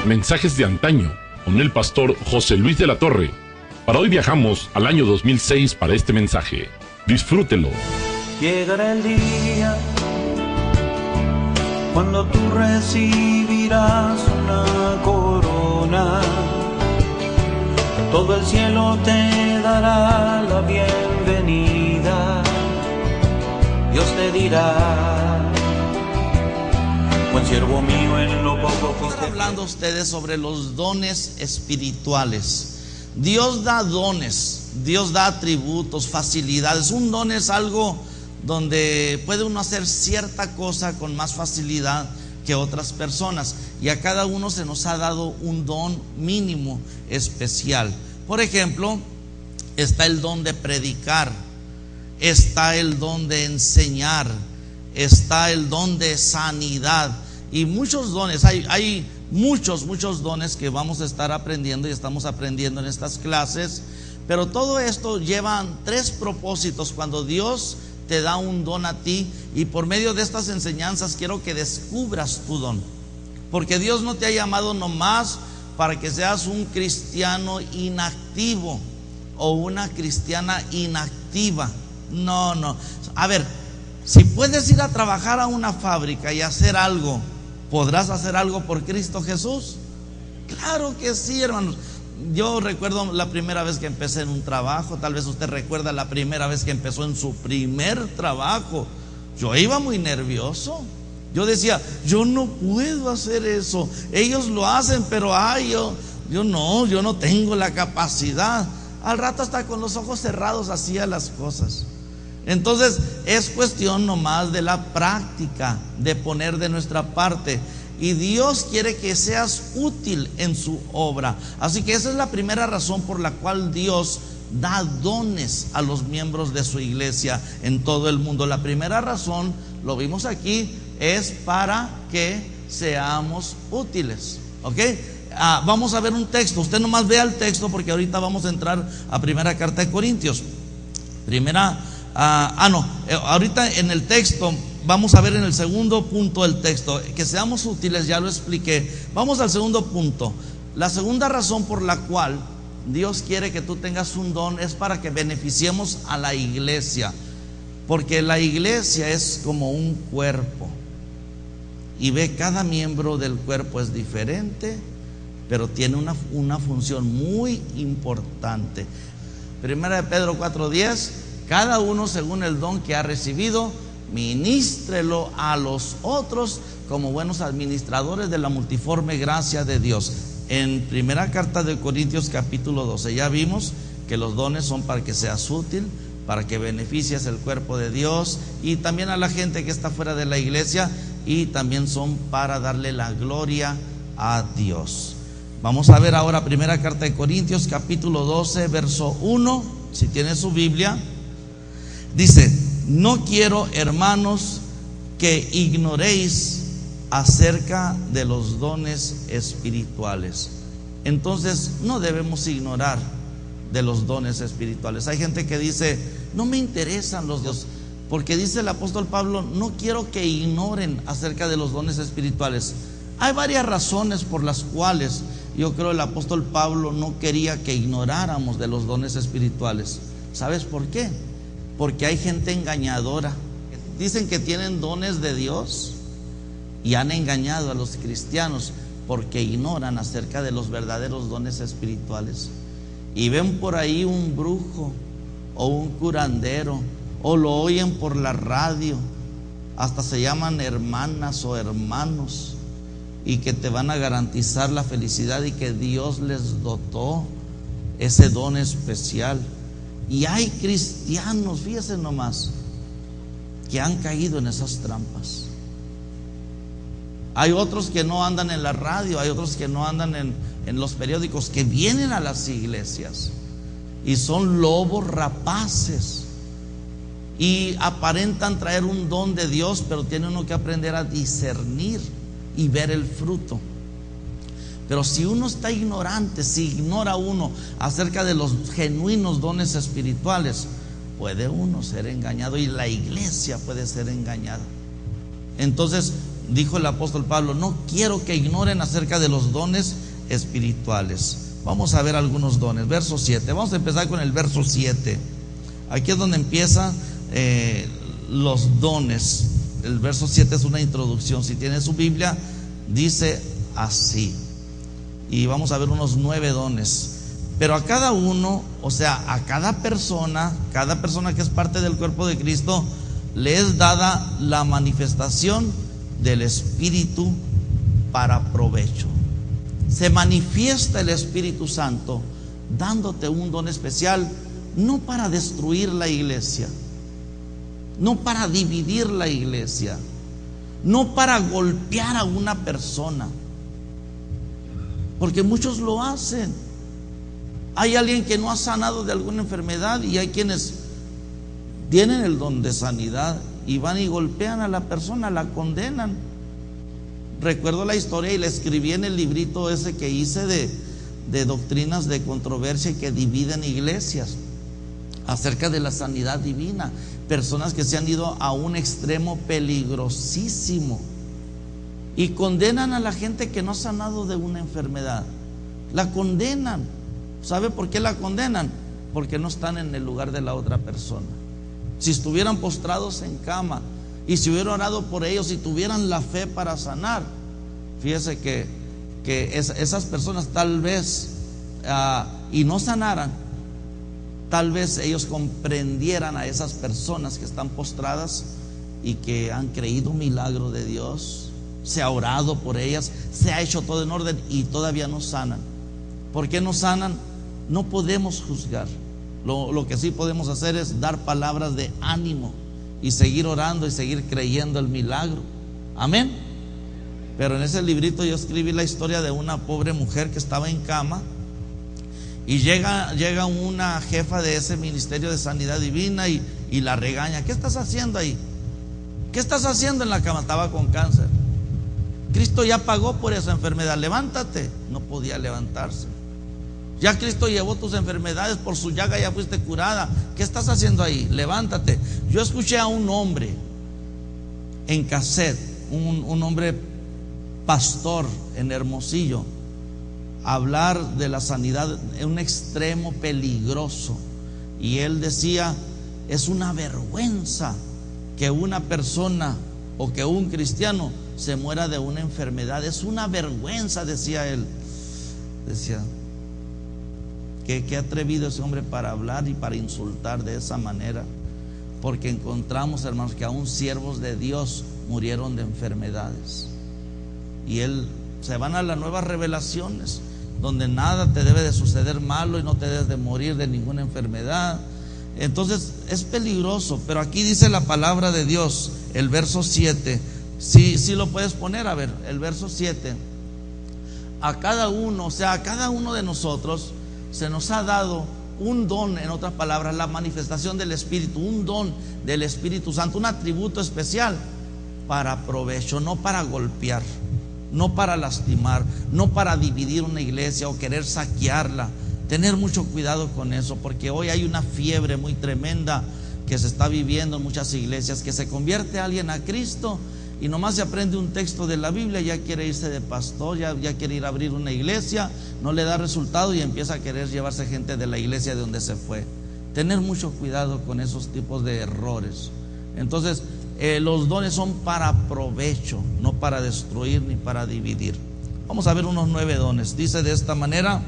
Mensajes de antaño, con el pastor José Luis de la Torre. Para hoy viajamos al año 2006 para este mensaje. Disfrútelo. Llegará el día cuando tú recibirás una corona. Todo el cielo te dará la bienvenida. Dios te dirá: buen siervo mío, en lo poco fuiste. Estoy hablando a ustedes sobre los dones espirituales. Dios da dones, Dios da atributos, facilidades. Un don es algo donde puede uno hacer cierta cosa con más facilidad que otras personas, y a cada uno se nos ha dado un don mínimo especial. Por ejemplo, está el don de predicar, está el don de enseñar, está el don de sanidad y muchos dones. Hay muchos dones que vamos a estar aprendiendo y estamos aprendiendo en estas clases. Pero todo esto lleva tres propósitos cuando Dios te da un don a ti, y por medio de estas enseñanzas quiero que descubras tu don, porque Dios no te ha llamado nomás para que seas un cristiano inactivo o una cristiana inactiva. No. A ver, si puedes ir a trabajar a una fábrica y hacer algo, ¿podrás hacer algo por Cristo Jesús? Claro que sí, hermanos. Yo recuerdo la primera vez que empecé en un trabajo. Tal vez usted recuerda la primera vez que empezó en su primer trabajo. Yo iba muy nervioso. Yo decía, yo no puedo hacer eso. Ellos lo hacen, pero yo no tengo la capacidad. Al rato hasta con los ojos cerrados hacía las cosas. Entonces es cuestión nomás de la práctica, de poner de nuestra parte. Y Dios quiere que seas útil en su obra. Así que esa es la primera razón por la cual Dios da dones a los miembros de su iglesia en todo el mundo. La primera razón, lo vimos aquí, es para que seamos útiles. ¿Ok? Vamos a ver un texto. Usted nomás vea el texto, porque ahorita vamos a entrar a primera carta de Corintios. Ahorita en el texto vamos a ver en el segundo punto del texto, que seamos útiles, ya lo expliqué. Vamos al segundo punto. La segunda razón por la cual Dios quiere que tú tengas un don es para que beneficiemos a la iglesia, porque la iglesia es como un cuerpo, y cada miembro del cuerpo es diferente, pero tiene una función muy importante. Primera de Pedro 4:10: cada uno según el don que ha recibido, ministrelo a los otros como buenos administradores de la multiforme gracia de Dios. En primera carta de Corintios capítulo 12 ya vimos que los dones son para que seas útil, para que beneficies el cuerpo de Dios y también a la gente que está fuera de la iglesia, y también son para darle la gloria a Dios. Vamos a ver ahora primera carta de Corintios capítulo 12 verso 1. Si tiene su Biblia, dice: no quiero, hermanos, que ignoréis acerca de los dones espirituales. Entonces no debemos ignorar de los dones espirituales. Hay gente que dice, no me interesan los dones, porque dice el apóstol Pablo, no quiero que ignoren acerca de los dones espirituales. Hay varias razones por las cuales yo creo el apóstol Pablo no quería que ignoráramos de los dones espirituales. ¿Sabes por qué? Porque hay gente engañadora. Dicen que tienen dones de Dios y han engañado a los cristianos porque ignoran acerca de los verdaderos dones espirituales. Y ven por ahí un brujo o un curandero, o lo oyen por la radio, hasta se llaman hermanas o hermanos, y que te van a garantizar la felicidad y que Dios les dotó ese don especial. Y hay cristianos, fíjese nomás, que han caído en esas trampas. Hay otros que no andan en la radio, hay otros que no andan en los periódicos, que vienen a las iglesias y son lobos rapaces y aparentan traer un don de Dios, pero tiene uno que aprender a discernir y ver el fruto. Pero si uno está ignorante, si ignora uno acerca de los genuinos dones espirituales, puede uno ser engañado, y la iglesia puede ser engañada. Entonces dijo el apóstol Pablo: no quiero que ignoren acerca de los dones espirituales. Vamos a ver algunos dones. Verso 7. Vamos a empezar con el verso 7. Aquí es donde empiezan los dones. El verso 7 es una introducción. Si tiene su Biblia, dice así. Y vamos a ver unos 9 dones. Pero a cada uno, o sea, a cada persona que es parte del cuerpo de Cristo, le es dada la manifestación del Espíritu para provecho. Se manifiesta el Espíritu Santo dándote un don especial, no para destruir la iglesia, no para dividir la iglesia, no para golpear a una persona, porque muchos lo hacen. Hay alguien que no ha sanado de alguna enfermedad y hay quienes tienen el don de sanidad y van y golpean a la persona, la condenan. Recuerdo la historia y la escribí en el librito ese que hice de doctrinas de controversia que dividen iglesias, acerca de la sanidad divina. Personas que se han ido a un extremo peligrosísimo y condenan a la gente que no ha sanado de una enfermedad. La condenan. ¿Sabe por qué la condenan? Porque no están en el lugar de la otra persona. Si estuvieran postrados en cama y si hubiera orado por ellos, si tuvieran la fe para sanar, fíjese que esas personas tal vez y no sanaran, tal vez ellos comprendieran a esas personas que están postradas y que han creído un milagro de Dios, se ha orado por ellas, se ha hecho todo en orden y todavía no sanan. ¿Por qué no sanan? No podemos juzgar. Lo que sí podemos hacer es dar palabras de ánimo y seguir orando y seguir creyendo el milagro. Amén. Pero en ese librito yo escribí la historia de una pobre mujer que estaba en cama y llega una jefa de ese ministerio de sanidad divina y la regaña. ¿Qué estás haciendo ahí? ¿Qué estás haciendo en la cama? Estaba con cáncer. Cristo ya pagó por esa enfermedad, levántate. No podía levantarse. Ya Cristo llevó tus enfermedades, por su llaga ya fuiste curada. ¿Qué estás haciendo ahí? Levántate. Yo escuché a un hombre en cassette, un hombre pastor en Hermosillo, hablar de la sanidad en un extremo peligroso. Y él decía: es una vergüenza que una persona o que un cristiano se muera de una enfermedad. Es una vergüenza, decía él. Decía: qué atrevido ese hombre para hablar y para insultar de esa manera. Porque encontramos, hermanos, que aún siervos de Dios murieron de enfermedades. Y se van a las nuevas revelaciones, donde nada te debe de suceder malo y no te debes de morir de ninguna enfermedad. Entonces es peligroso. Pero aquí dice la palabra de Dios, el verso 7. Sí lo puedes poner, a ver, el verso 7. A cada uno, o sea, a cada uno de nosotros se nos ha dado un don, en otras palabras, la manifestación del Espíritu, un don del Espíritu Santo, un atributo especial para provecho, no para golpear, no para lastimar, no para dividir una iglesia o querer saquearla. Tener mucho cuidado con eso, porque hoy hay una fiebre muy tremenda que se está viviendo en muchas iglesias, que se convierte a alguien a Cristo y nomás se aprende un texto de la Biblia, ya quiere irse de pastor, ya quiere ir a abrir una iglesia, no le da resultado y empieza a querer llevarse gente de la iglesia de donde se fue. Tener mucho cuidado con esos tipos de errores. Entonces, los dones son para provecho, no para destruir ni para dividir. Vamos a ver unos 9 dones. Dice de esta manera: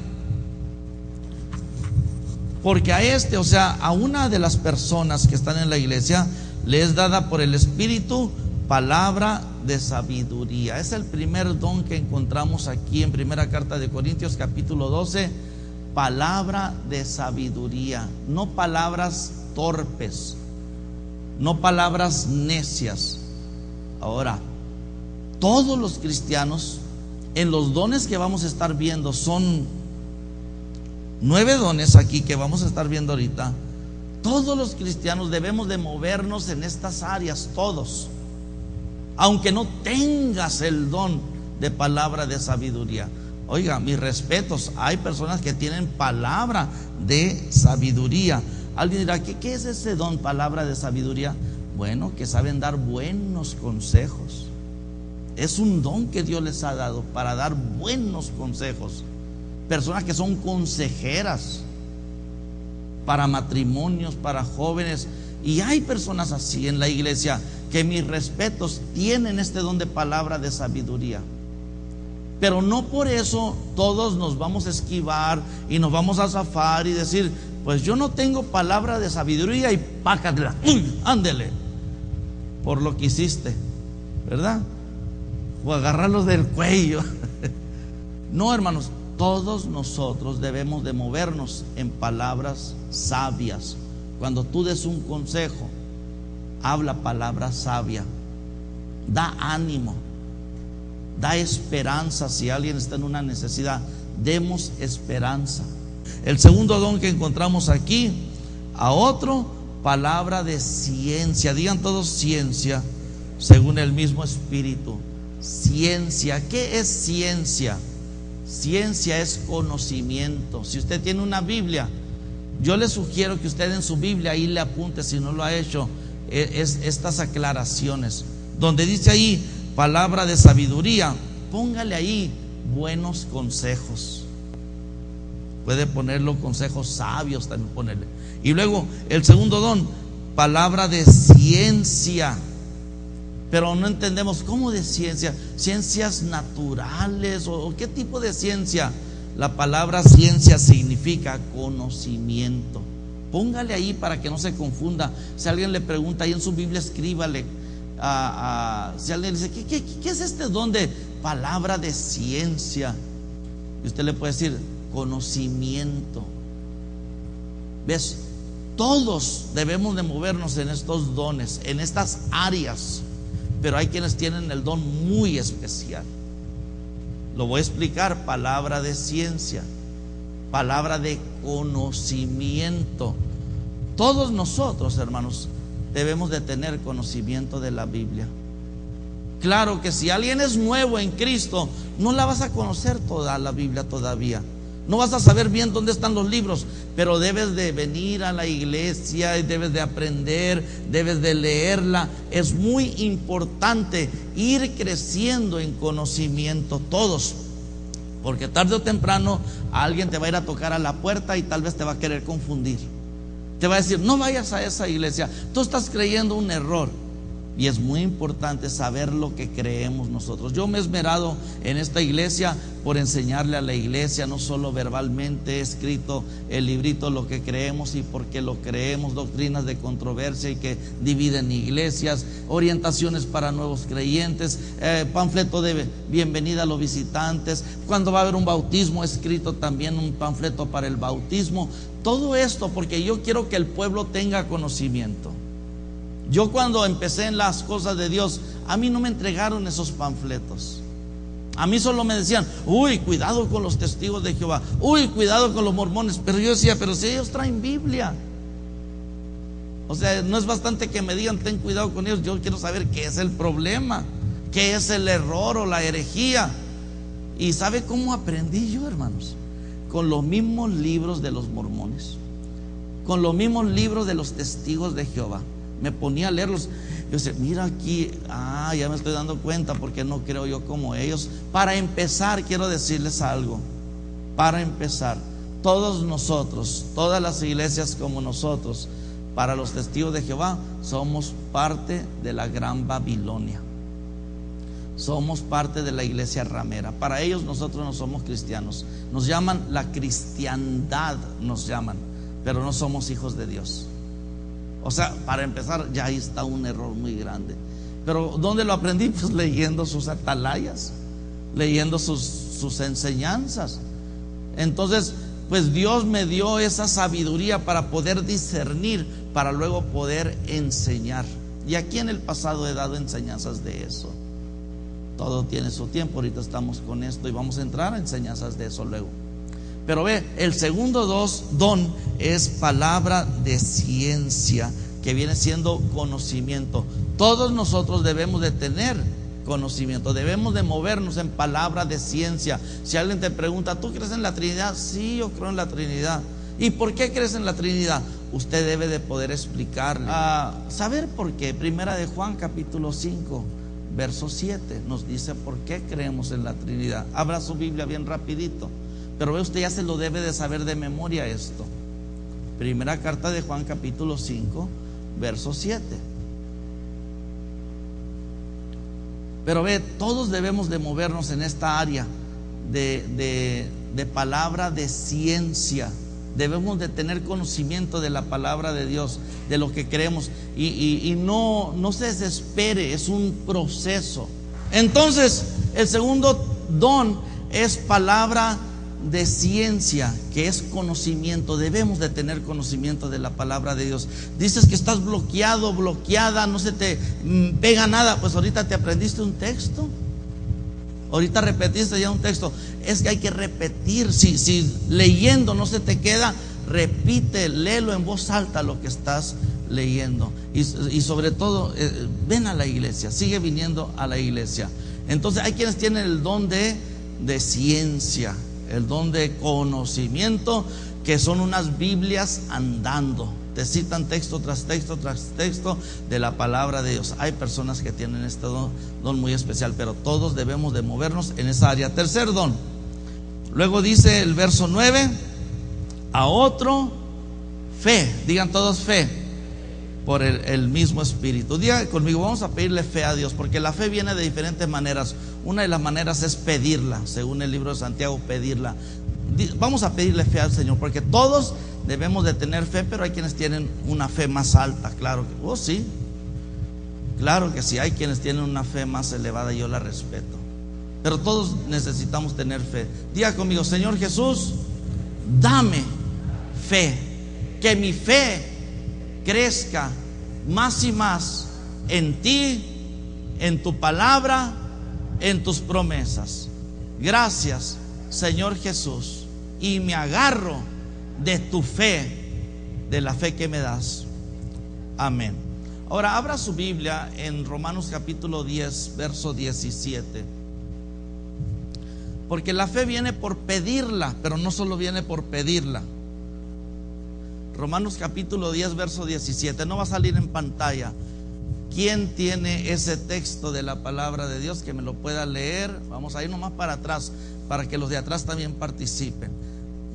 porque a o sea, a una de las personas que están en la iglesia, le es dada por el Espíritu palabra de sabiduría. Es el primer don que encontramos aquí en primera carta de Corintios capítulo 12. Palabra de sabiduría, no palabras torpes, no palabras necias. Ahora, todos los cristianos, en los dones que vamos a estar viendo, son 9 dones aquí que vamos a estar viendo ahorita. Todos los cristianos debemos de movernos en estas áreas, todos. Aunque no tengas el don de palabra de sabiduría. Oiga, mis respetos, hay personas que tienen palabra de sabiduría. Alguien dirá: ¿qué es ese don, palabra de sabiduría? Bueno, que saben dar buenos consejos, Es un don que Dios les ha dado para dar buenos consejos. Personas que son consejeras para matrimonios, para jóvenes. Y hay personas así en la iglesia que, mis respetos, tienen este don de palabra de sabiduría. Pero no por eso todos nos vamos a esquivar y nos vamos a zafar y decir: pues yo no tengo palabra de sabiduría, y pácatela, ándele, por lo que hiciste, ¿verdad? O agarrarlos del cuello. No, hermanos, todos nosotros debemos de movernos en palabras sabias. Cuando tú des un consejo, habla palabra sabia, da ánimo, da esperanza. Si alguien está en una necesidad, demos esperanza. El segundo don que encontramos aquí, a otro, palabra de ciencia. Digan todos ciencia, según el mismo Espíritu. Ciencia. ¿Qué es ciencia? Ciencia es conocimiento. Si usted tiene una Biblia, yo le sugiero que usted en su Biblia ahí le apunte, si no lo ha hecho, estas aclaraciones. Donde dice ahí palabra de sabiduría, póngale ahí buenos consejos. Puede ponerlo consejos sabios, también ponerle. Y luego el segundo don, palabra de ciencia. Pero no entendemos cómo de ciencia, ciencias naturales o qué tipo de ciencia. La palabra ciencia significa conocimiento. Póngale ahí para que no se confunda. Si alguien le pregunta ahí en su Biblia, escríbale. Si alguien le dice, ¿qué es este don de palabra de ciencia? Y usted le puede decir conocimiento. ¿Ves? Todos debemos de movernos en estos dones, en estas áreas. Pero hay quienes tienen el don muy especial. Lo voy a explicar. Palabra de ciencia, palabra de conocimiento. Todos nosotros, hermanos, debemos de tener conocimiento de la Biblia. Claro que si alguien es nuevo en Cristo, no la vas a conocer toda la Biblia todavía. No vas a saber bien dónde están los libros, pero debes de venir a la iglesia y debes de aprender, debes de leerla. Es muy importante ir creciendo en conocimiento todos, porque tarde o temprano alguien te va a ir a tocar a la puerta y tal vez te va a querer confundir. Te va a decir: no vayas a esa iglesia, tú estás creyendo un error. Y es muy importante saber lo que creemos nosotros. Yo me he esmerado en esta iglesia por enseñarle a la iglesia, no solo verbalmente. He escrito el librito Lo que creemos y por qué lo creemos, doctrinas de controversia y que dividen iglesias, orientaciones para nuevos creyentes, panfleto de bienvenida a los visitantes. Cuando va a haber un bautismo, he escrito también un panfleto para el bautismo. Todo esto porque yo quiero que el pueblo tenga conocimiento. Yo cuando empecé en las cosas de Dios, a mí no me entregaron esos panfletos. A mí solo me decían: uy, cuidado con los testigos de Jehová, uy, cuidado con los mormones. Pero yo decía: pero si ellos traen Biblia. O sea, no es bastante que me digan ten cuidado con ellos. Yo quiero saber qué es el problema, qué es el error o la herejía. ¿Y sabe cómo aprendí yo, hermanos? Con los mismos libros de los mormones, con los mismos libros de los testigos de Jehová. Me ponía a leerlos. Yo decía: mira aquí, ya me estoy dando cuenta porque no creo yo como ellos. Para empezar, quiero decirles algo. Para empezar, todos nosotros, todas las iglesias como nosotros, para los testigos de Jehová, somos parte de la gran Babilonia. Somos parte de la iglesia ramera. Para ellos nosotros no somos cristianos. Nos llaman la cristiandad, nos llaman, pero no somos hijos de Dios. O sea, para empezar, ya ahí está un error muy grande. Pero ¿dónde lo aprendí? Pues leyendo sus atalayas, leyendo sus enseñanzas. Entonces, pues Dios me dio esa sabiduría para poder discernir, para luego poder enseñar. Y aquí en el pasado he dado enseñanzas de eso. Todo tiene su tiempo. Ahorita estamos con esto y vamos a entrar a enseñanzas de eso luego. Pero ve, el segundo don es palabra de ciencia, que viene siendo conocimiento. Todos nosotros debemos de tener conocimiento, debemos de movernos en palabra de ciencia. Si alguien te pregunta: ¿tú crees en la Trinidad? Sí, yo creo en la Trinidad. ¿Y por qué crees en la Trinidad? Usted debe de poder explicarle. Saber por qué. Primera de Juan capítulo 5 verso 7, nos dice por qué creemos en la Trinidad. Abra su Biblia bien rapidito, pero ve usted, ya se lo debe de saber de memoria esto. Primera carta de Juan, capítulo 5, verso 7. Pero ve, todos debemos de movernos en esta área de palabra de ciencia. Debemos de tener conocimiento de la palabra de Dios, de lo que creemos, y no se desespere, es un proceso. Entonces, el segundo don es palabra de ciencia, que es conocimiento. Debemos de tener conocimiento de la palabra de Dios. Dices que estás bloqueado, bloqueada, no se te pega nada. Pues ahorita te aprendiste un texto, ahorita repetiste ya un texto. Es que hay que repetir. Si leyendo no se te queda, repite, léelo en voz alta lo que estás leyendo. Y sobre todo, ven a la iglesia, sigue viniendo a la iglesia. Entonces hay quienes tienen el don de ciencia, el don de conocimiento, que son unas Biblias andando. Te citan texto tras texto tras texto de la palabra de Dios. Hay personas que tienen este don muy especial, pero todos debemos de movernos en esa área. Tercer don. Luego dice el verso 9: a otro fe. Digan todos fe. Por el mismo Espíritu. Diga conmigo, vamos a pedirle fe a Dios, porque la fe viene de diferentes maneras. Una de las maneras es pedirla, según el libro de Santiago, pedirla. Vamos a pedirle fe al Señor, porque todos debemos de tener fe, pero hay quienes tienen una fe más alta. Claro que, sí, claro que sí, hay quienes tienen una fe más elevada y yo la respeto, pero todos necesitamos tener fe. Diga conmigo, Señor Jesús, dame fe, que mi fe crezca más y más en ti, en tu palabra, en tus promesas. Gracias, Señor Jesús, y me agarro de tu fe, de la fe que me das. Amén. Ahora abra su Biblia en Romanos capítulo 10, verso 17. Porque la fe viene por pedirla, pero no solo viene por pedirla. Romanos capítulo 10, verso 17. No va a salir en pantalla. ¿Quién tiene ese texto de la palabra de Dios que me lo pueda leer? Vamos a ir nomás para atrás, para que los de atrás también participen.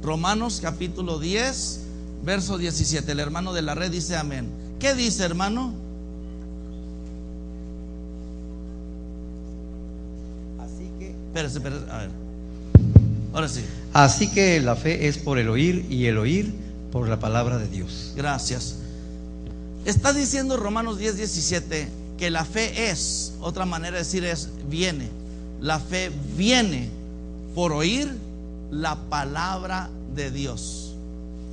Romanos capítulo 10, verso 17. El hermano de la red dice amén. ¿Qué dice, hermano? Así que, Espérese, a ver. Ahora sí. así que la fe es por el oír, y el oír por la palabra de Dios. Gracias. Está diciendo Romanos 10, 17 que la fe es, otra manera de decir es viene. La fe viene por oír la palabra de Dios.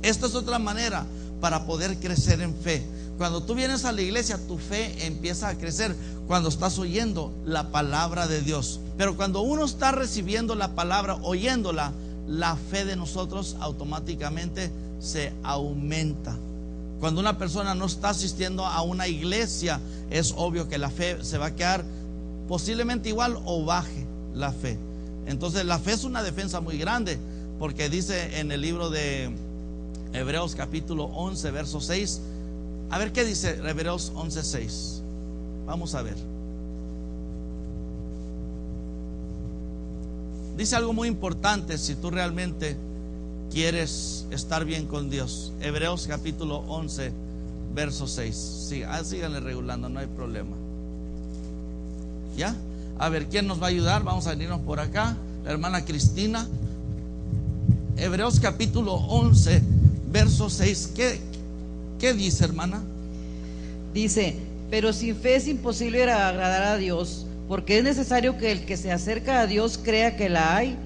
Esta es otra manera para poder crecer en fe. Cuando tú vienes a la iglesia, tu fe empieza a crecer cuando estás oyendo la palabra de Dios. Pero cuando uno está recibiendo la palabra, oyéndola, la fe de nosotros automáticamente se aumenta. Cuando una persona no está asistiendo a una iglesia, es obvio que la fe se va a quedar posiblemente igual o baje la fe. Entonces la fe es una defensa muy grande, porque dice en el libro de Hebreos capítulo 11, verso 6. A ver qué dice Hebreos 11, 6. Vamos a ver. Dice algo muy importante si tú realmente quieres estar bien con Dios. Hebreos capítulo 11, verso 6. Sí, síganle regulando, no hay problema. ¿Ya? A ver, ¿quién nos va a ayudar? Vamos a venirnos por acá. La hermana Cristina. Hebreos capítulo 11, verso 6. ¿Qué dice, hermana? Dice: pero sin fe es imposible agradar a Dios, porque es necesario que el que se acerca a Dios crea que le hay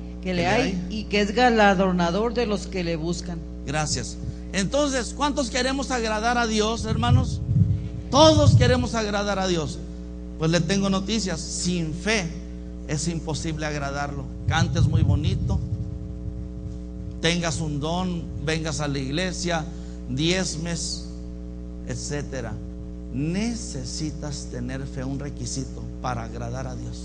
y que es galardonador de los que le buscan. Gracias. Entonces, ¿cuántos queremos agradar a Dios, hermanos? Todos queremos agradar a Dios. Pues le tengo noticias: sin fe es imposible agradarlo. Cantes muy bonito, tengas un don, vengas a la iglesia, diezmes, etcétera. Necesitas tener fe, un requisito para agradar a Dios.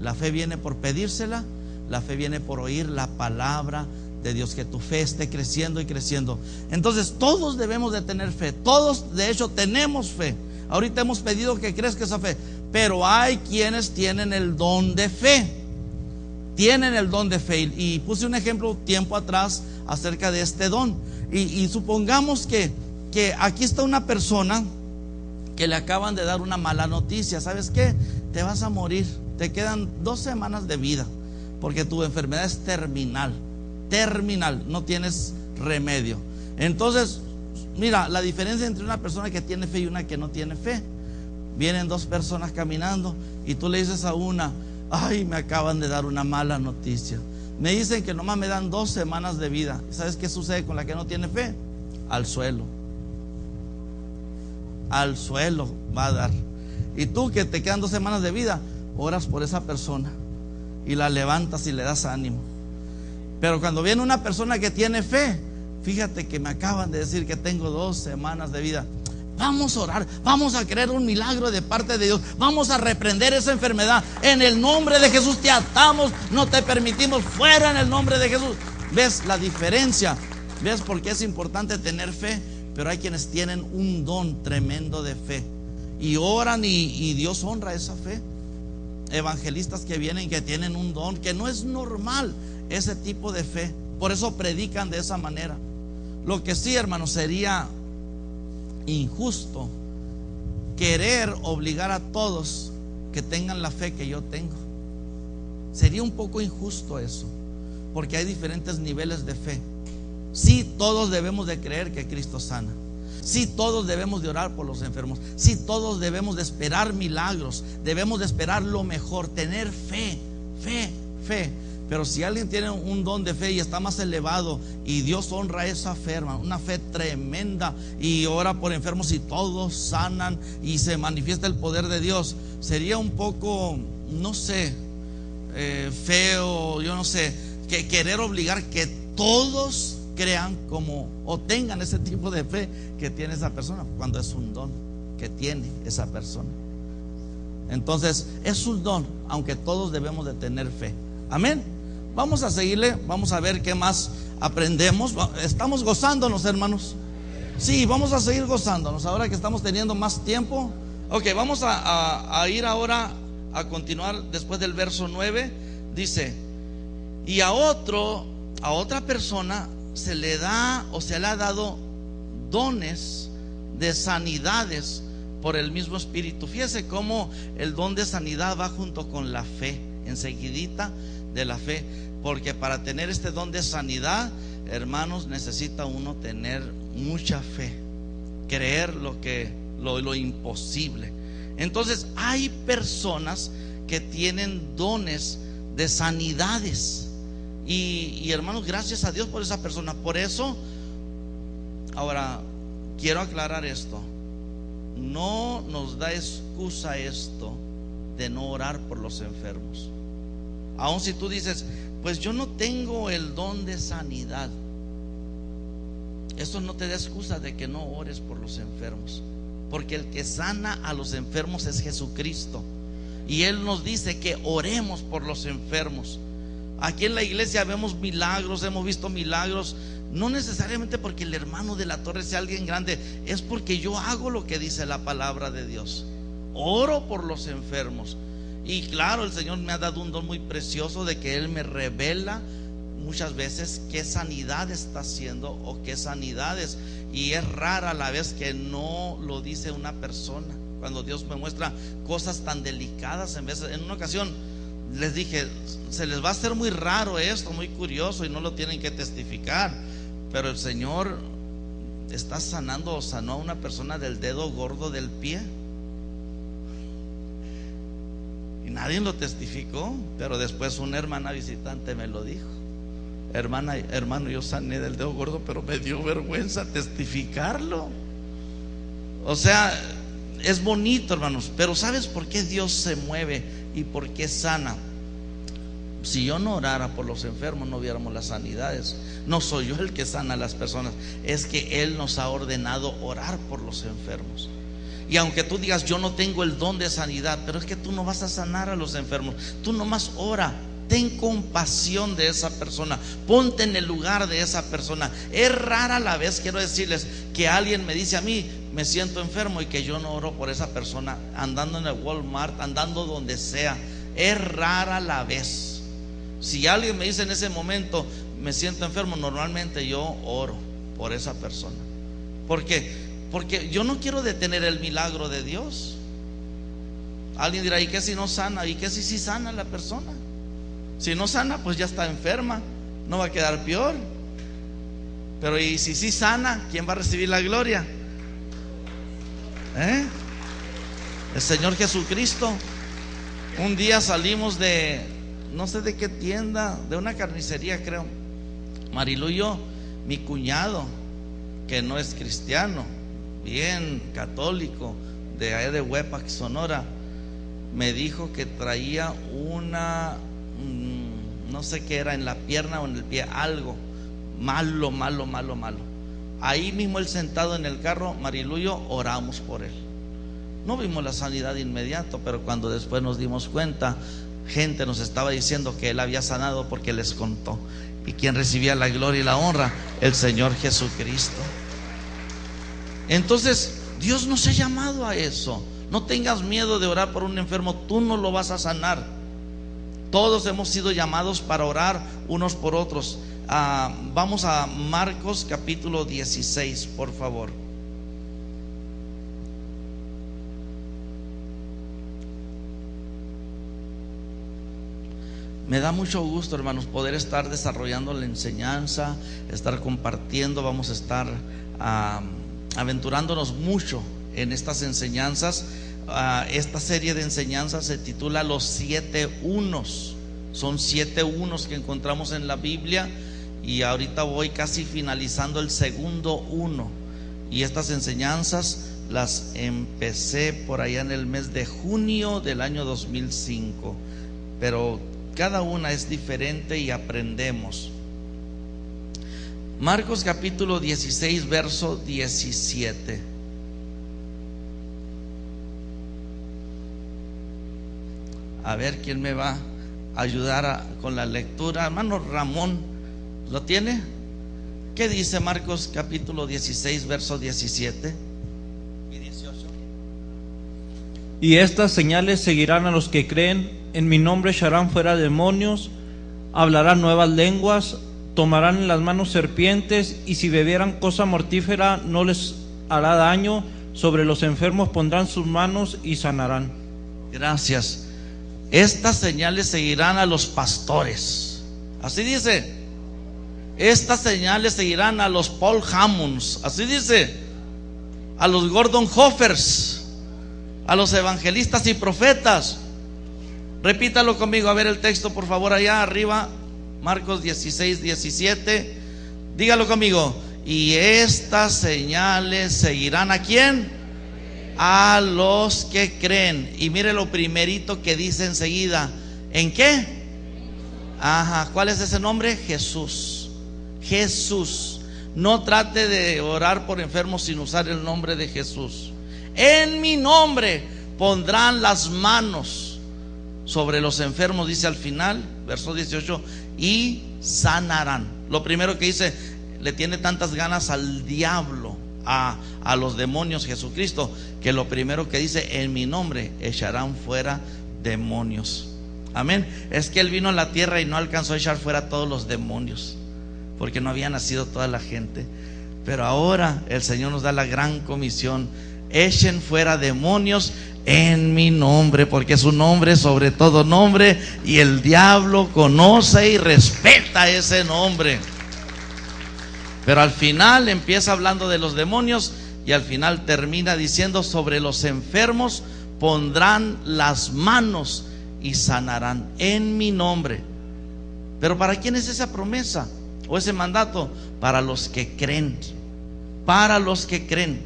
La fe viene por pedírsela. La fe viene por oír la palabra de Dios, que tu fe esté creciendo y creciendo. Entonces todos debemos de tener fe. Todos de hecho tenemos fe. Ahorita hemos pedido que crezca esa fe, pero hay quienes tienen el don de fe. Tienen el don de fe. Y puse un ejemplo tiempo atrás acerca de este don. Y supongamos que aquí está una persona que le acaban de dar una mala noticia. ¿Sabes qué? Te vas a morir. Te quedan 2 semanas de vida, porque tu enfermedad es terminal. Terminal, no tienes remedio. Entonces, mira, la diferencia entre una persona que tiene fe y una que no tiene fe. Vienen 2 personas caminando y tú le dices a una: ay, me acaban de dar una mala noticia. Me dicen que nomás me dan 2 semanas de vida. ¿Sabes qué sucede con la que no tiene fe? Al suelo. Al suelo va a dar. Y tú, que te quedan 2 semanas de vida, oras por esa persona y la levantas y le das ánimo. Pero cuando viene una persona que tiene fe: fíjate que me acaban de decir que tengo 2 semanas de vida. Vamos a orar, vamos a creer un milagro de parte de Dios, vamos a reprender esa enfermedad en el nombre de Jesús. Te atamos, no te permitimos, fuera en el nombre de Jesús. ¿Ves la diferencia? ¿Ves por qué es importante tener fe? Pero hay quienes tienen un don tremendo de fe y oran y Dios honra esa fe. Evangelistas que vienen, que tienen un don que no es normal, ese tipo de fe. Por eso predican de esa manera. Lo que sí, hermanos, sería injusto querer obligar a todos que tengan la fe que yo tengo. Sería un poco injusto eso, porque hay diferentes niveles de fe. Sí, todos debemos de creer que Cristo sana. Sí, todos debemos de orar por los enfermos. Sí, todos debemos de esperar milagros. Debemos de esperar lo mejor, tener fe, fe, fe. Pero si alguien tiene un don de fe y está más elevado y Dios honra esa fe, hermano, una fe tremenda, y ora por enfermos y todos sanan y se manifiesta el poder de Dios, sería un poco, no sé, feo, yo no sé, que querer obligar que todos crean como o tengan ese tipo de fe que tiene esa persona, cuando es un don que tiene esa persona. Entonces es un don, aunque todos debemos de tener fe. Amén. Vamos a seguirle, vamos a ver qué más aprendemos. Estamos gozándonos, hermanos. Sí, vamos a seguir gozándonos ahora que estamos teniendo más tiempo. Ok, vamos a ir ahora a continuar después del verso 9. Dice: y a otra persona se le da o se le ha dado dones de sanidades por el mismo Espíritu. Fíjese cómo el don de sanidad va junto con la fe, enseguidita de la fe, porque para tener este don de sanidad, hermanos, necesita uno tener mucha fe, creer lo imposible. Entonces hay personas que tienen dones de sanidades y hermanos, gracias a Dios por esa persona. Por eso, ahora quiero aclarar esto: no nos da excusa esto de no orar por los enfermos. Aun si tú dices: pues yo no tengo el don de sanidad, eso no te da excusa de que no ores por los enfermos, porque el que sana a los enfermos es Jesucristo, y Él nos dice que oremos por los enfermos. Aquí en la iglesia vemos milagros, hemos visto milagros, no necesariamente porque el hermano de la torre sea alguien grande, es porque yo hago lo que dice la palabra de Dios, oro por los enfermos. Y claro, el Señor me ha dado un don muy precioso de que Él me revela muchas veces qué sanidad está haciendo o qué sanidades, y es rara a la vez que no lo dice una persona. Cuando Dios me muestra cosas tan delicadas, en una ocasión les dije: se les va a hacer muy raro esto, muy curioso, y no lo tienen que testificar, pero el Señor está sanando o sanó a una persona del dedo gordo del pie. Y nadie lo testificó, pero después una hermana visitante me lo dijo: hermano, yo sané del dedo gordo, pero me dio vergüenza testificarlo. O sea, es bonito, hermanos, pero ¿sabes por qué Dios se mueve y por qué sana? Si yo no orara por los enfermos, no viéramos las sanidades. No soy yo el que sana a las personas, es que Él nos ha ordenado orar por los enfermos. Y aunque tú digas: yo no tengo el don de sanidad, pero es que tú no vas a sanar a los enfermos. Tú nomás ora, ten compasión de esa persona, ponte en el lugar de esa persona. Es rara la vez, quiero decirles, que alguien me dice a mí: me siento enfermo y que yo no oro por esa persona, andando en el Walmart, andando donde sea. Es rara la vez. Si alguien me dice en ese momento me siento enfermo, normalmente yo oro por esa persona. ¿Por qué? Porque yo no quiero detener el milagro de Dios. Alguien dirá, ¿y qué si no sana? ¿Y qué si sí sana la persona? Si no sana, pues ya está enferma, no va a quedar peor. Pero y si sí sana, ¿quién va a recibir la gloria? El Señor Jesucristo. Un día salimos de, no sé de qué tienda, de una carnicería creo, Marilu y yo. Mi cuñado, que no es cristiano, bien católico, de allá de Huepac, Sonora, me dijo que traía una, no sé qué era, en la pierna o en el pie, algo malo. Ahí mismo él sentado en el carro, Marilu y yo oramos por él. No vimos la sanidad de inmediato, pero cuando después nos dimos cuenta, gente nos estaba diciendo que él había sanado porque les contó. ¿Y quién recibía la gloria y la honra? El Señor Jesucristo. Entonces, Dios nos ha llamado a eso. No tengas miedo de orar por un enfermo, tú no lo vas a sanar. Todos hemos sido llamados para orar unos por otros. Vamos a Marcos capítulo 16, por favor. Me da mucho gusto, hermanos, poder estar desarrollando la enseñanza, estar compartiendo. Vamos a estar aventurándonos mucho en estas enseñanzas. Esta serie de enseñanzas se titula Los 7 unos. Son 7 unos que encontramos en la Biblia, y ahorita voy casi finalizando el segundo uno. Y estas enseñanzas las empecé por allá en el mes de junio del año 2005, pero cada una es diferente y aprendemos. Marcos capítulo 16, verso 17. A ver quién me va a ayudar con la lectura. Hermano Ramón, ¿lo tiene? ¿Qué dice Marcos capítulo 16, verso 17 y 18? Y estas señales seguirán a los que creen: en mi nombre echarán fuera demonios, hablarán nuevas lenguas, tomarán en las manos serpientes, y si bebieran cosa mortífera no les hará daño. Sobre los enfermos pondrán sus manos y sanarán. Gracias. Estas señales seguirán a los pastores. Así dice. Estas señales seguirán a los Paul Hammonds. Así dice. A los Gordon Hoffers, a los evangelistas y profetas. Repítalo conmigo, a ver el texto por favor allá arriba, Marcos 16, 17. Dígalo conmigo. Y estas señales seguirán ¿a quién? A los que creen. Y mire lo primerito que dice enseguida. ¿En qué? Ajá, ¿cuál es ese nombre? Jesús. Jesús. No trate de orar por enfermos sin usar el nombre de Jesús. En mi nombre pondrán las manos sobre los enfermos, dice al final, verso 18, y sanarán. Lo primero que dice, le tiene tantas ganas al diablo, a los demonios, Jesucristo, que lo primero que dice, en mi nombre echarán fuera demonios. Amén. Es que Él vino a la tierra y no alcanzó a echar fuera a todos los demonios, porque no había nacido toda la gente. Pero ahora el Señor nos da la gran comisión: echen fuera demonios en mi nombre, porque su nombre es sobre todo nombre, y el diablo conoce y respeta ese nombre. Pero al final empieza hablando de los demonios, y al final termina diciendo: sobre los enfermos pondrán las manos y sanarán en mi nombre. Pero ¿para quién es esa promesa o ese mandato? Para los que creen. Para los que creen.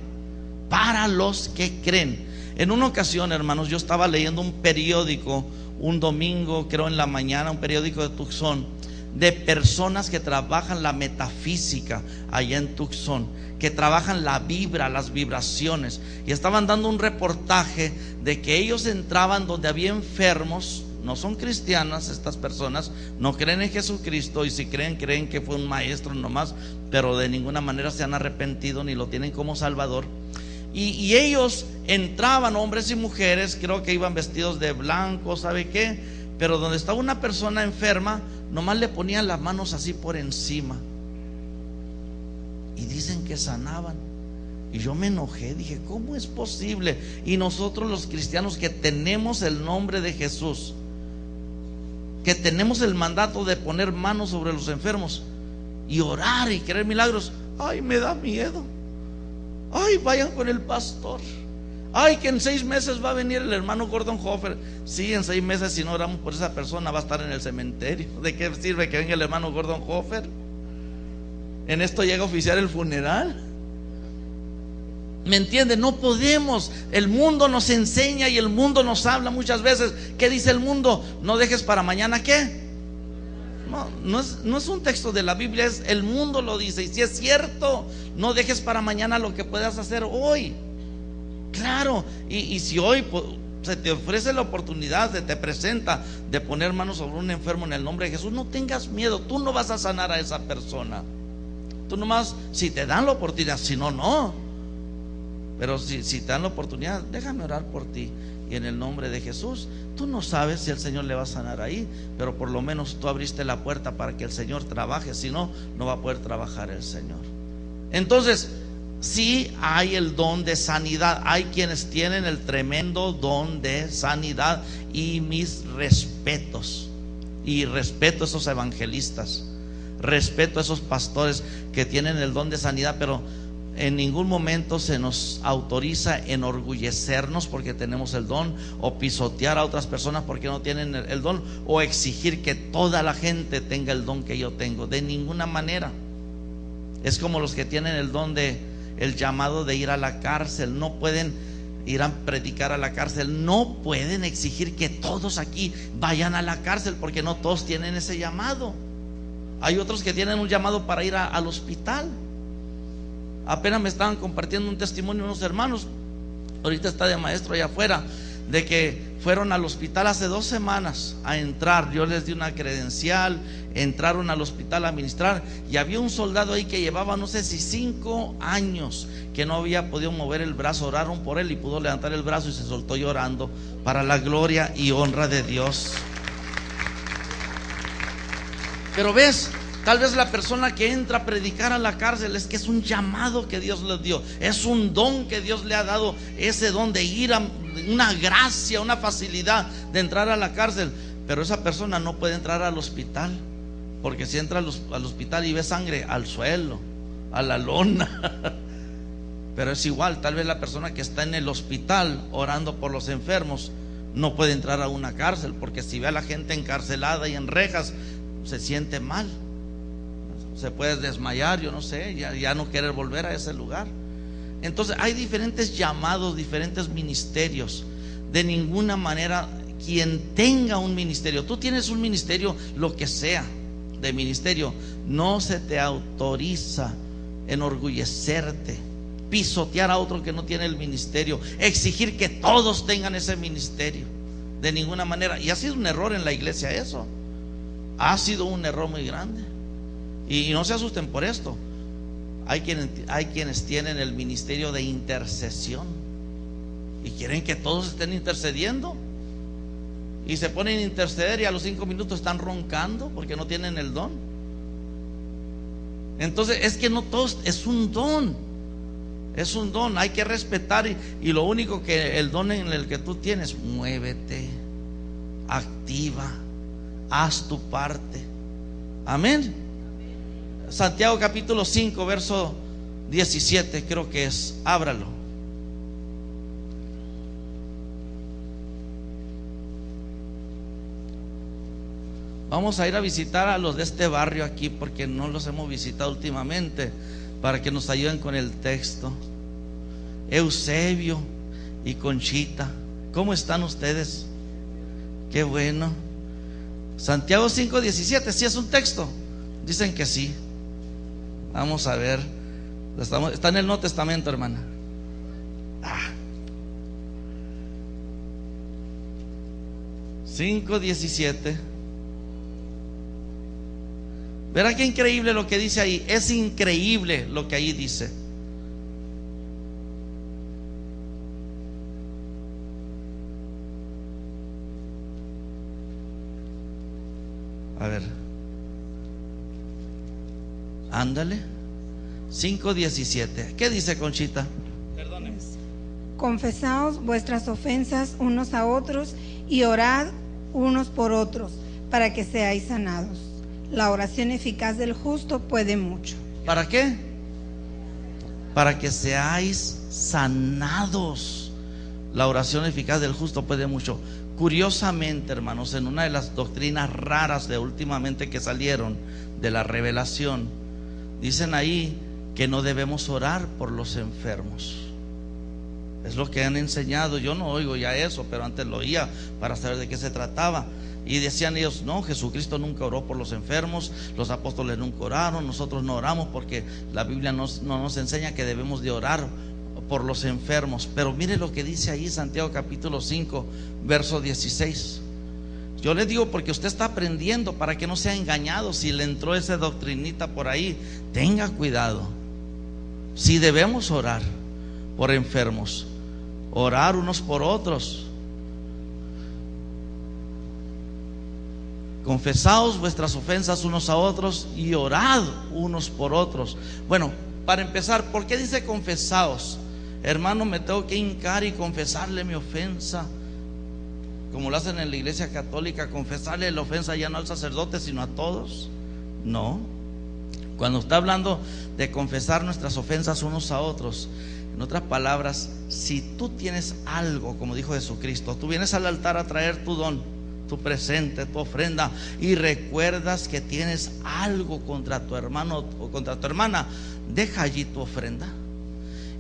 Para los que creen. En una ocasión, hermanos, yo estaba leyendo un periódico un domingo, creo en la mañana, un periódico de Tucson, de personas que trabajan la metafísica allá en Tucson, que trabajan la vibra, las vibraciones, y estaban dando un reportaje de que ellos entraban donde había enfermos. No son cristianas estas personas, no creen en Jesucristo, y si creen, creen que fue un maestro nomás, pero de ninguna manera se han arrepentido ni lo tienen como Salvador. Y ellos entraban, hombres y mujeres, creo que iban vestidos de blanco, ¿sabe qué? Pero donde estaba una persona enferma, nomás le ponían las manos así por encima. Y dicen que sanaban. Y yo me enojé, dije, ¿cómo es posible? Y nosotros los cristianos que tenemos el nombre de Jesús, que tenemos el mandato de poner manos sobre los enfermos y orar y querer milagros, ay, me da miedo. Ay, vayan con el pastor. Ay, que en 6 meses va a venir el hermano Gordon Hofer. Sí, en 6 meses, si no oramos por esa persona, va a estar en el cementerio. ¿De qué sirve que venga el hermano Gordon Hofer? En esto llega a oficiar el funeral. ¿Me entiende? No podemos. El mundo nos enseña y el mundo nos habla muchas veces. ¿Qué dice el mundo? No dejes para mañana, ¿qué? No es un texto de la Biblia, es el mundo lo dice. Y si es cierto, no dejes para mañana lo que puedas hacer hoy. Claro, y si hoy se te ofrece la oportunidad, se te presenta de poner manos sobre un enfermo en el nombre de Jesús, no tengas miedo. Tú no vas a sanar a esa persona. Tú nomás, si te dan la oportunidad, si no, no. Pero si te dan la oportunidad, déjame orar por ti. Y en el nombre de Jesús, tú no sabes si el Señor le va a sanar ahí, pero por lo menos tú abriste la puerta para que el Señor trabaje. Si no, no va a poder trabajar el Señor. Entonces, sí hay el don de sanidad. Hay quienes tienen el tremendo don de sanidad. Y mis respetos. Y respeto a esos evangelistas. Respeto a esos pastores que tienen el don de sanidad, pero en ningún momento se nos autoriza enorgullecernos porque tenemos el don, o pisotear a otras personas porque no tienen el don, o exigir que toda la gente tenga el don que yo tengo. De ninguna manera. Es como los que tienen el don de el llamado de ir a la cárcel. No pueden ir a predicar a la cárcel. No pueden exigir que todos aquí vayan a la cárcel, porque no todos tienen ese llamado. Hay otros que tienen un llamado para ir al hospital. Apenas me estaban compartiendo un testimonio unos hermanos, ahorita está de maestro allá afuera, de que fueron al hospital hace 2 semanas a entrar. Yo les di una credencial, entraron al hospital a ministrar, y había un soldado ahí que llevaba no sé si 5 años que no había podido mover el brazo. Oraron por él y pudo levantar el brazo y se soltó llorando, para la gloria y honra de Dios. Pero ves, tal vez la persona que entra a predicar a la cárcel es que es un llamado que Dios le dio, es un don que Dios le ha dado, ese don de ir a una gracia, una facilidad de entrar a la cárcel. Pero esa persona no puede entrar al hospital, porque si entra al hospital y ve sangre, al suelo, a la lona. Pero es igual, tal vez la persona que está en el hospital orando por los enfermos no puede entrar a una cárcel, porque si ve a la gente encarcelada y en rejas, se siente mal. Se puede desmayar, yo no sé, ya no querer volver a ese lugar. Entonces hay diferentes llamados, diferentes ministerios. De ninguna manera quien tenga un ministerio, tú tienes un ministerio, lo que sea de ministerio, no se te autoriza enorgullecerte, pisotear a otro que no tiene el ministerio, exigir que todos tengan ese ministerio. De ninguna manera. Y ha sido un error en la iglesia eso. Ha sido un error muy grande. Y no se asusten por esto. Hay quienes tienen el ministerio de intercesión y quieren que todos estén intercediendo, y se ponen a interceder y a los 5 minutos están roncando porque no tienen el don. Entonces es que no todos, es un don. Es un don, hay que respetar. Y lo único que el don en el que tú tienes, muévete, activa, haz tu parte. Amén. Santiago capítulo 5 verso 17 creo que es, ábralo. Vamos a ir a visitar a los de este barrio aquí, porque no los hemos visitado últimamente, para que nos ayuden con el texto. Eusebio y Conchita, ¿cómo están ustedes? Qué bueno. Santiago 5:17, ¿sí es un texto? Dicen que sí. Vamos a ver. Está en el Nuevo Testamento, hermana. 5:17. Verá qué increíble lo que dice ahí. Es increíble lo que ahí dice. A ver. Ándale. 5:17. ¿Qué dice Conchita? Perdóneme. Confesaos vuestras ofensas unos a otros y orad unos por otros para que seáis sanados. La oración eficaz del justo puede mucho. ¿Para qué? Para que seáis sanados. La oración eficaz del justo puede mucho. Curiosamente, hermanos, en una de las doctrinas raras de últimamente que salieron de la revelación, dicen ahí que no debemos orar por los enfermos. Es lo que han enseñado. Yo no oigo ya eso, pero antes lo oía para saber de qué se trataba. Y decían ellos: no, Jesucristo nunca oró por los enfermos, los apóstoles nunca oraron, nosotros no oramos porque la Biblia no nos enseña que debemos de orar por los enfermos. Pero mire lo que dice ahí Santiago capítulo 5 verso 16. Yo le digo porque usted está aprendiendo, para que no sea engañado. Si le entró esa doctrinita por ahí, tenga cuidado. Si debemos orar por enfermos, orar unos por otros. Confesaos vuestras ofensas unos a otros y orad unos por otros. Bueno, para empezar, ¿por qué dice confesaos? Hermano, me tengo que hincar y confesarle mi ofensa, como lo hacen en la iglesia católica, confesarle la ofensa ya no al sacerdote sino a todos. No. Cuando está hablando de confesar nuestras ofensas unos a otros, en otras palabras, si tú tienes algo, como dijo Jesucristo, tú vienes al altar a traer tu don, tu presente, tu ofrenda, y recuerdas que tienes algo contra tu hermano o contra tu hermana, deja allí tu ofrenda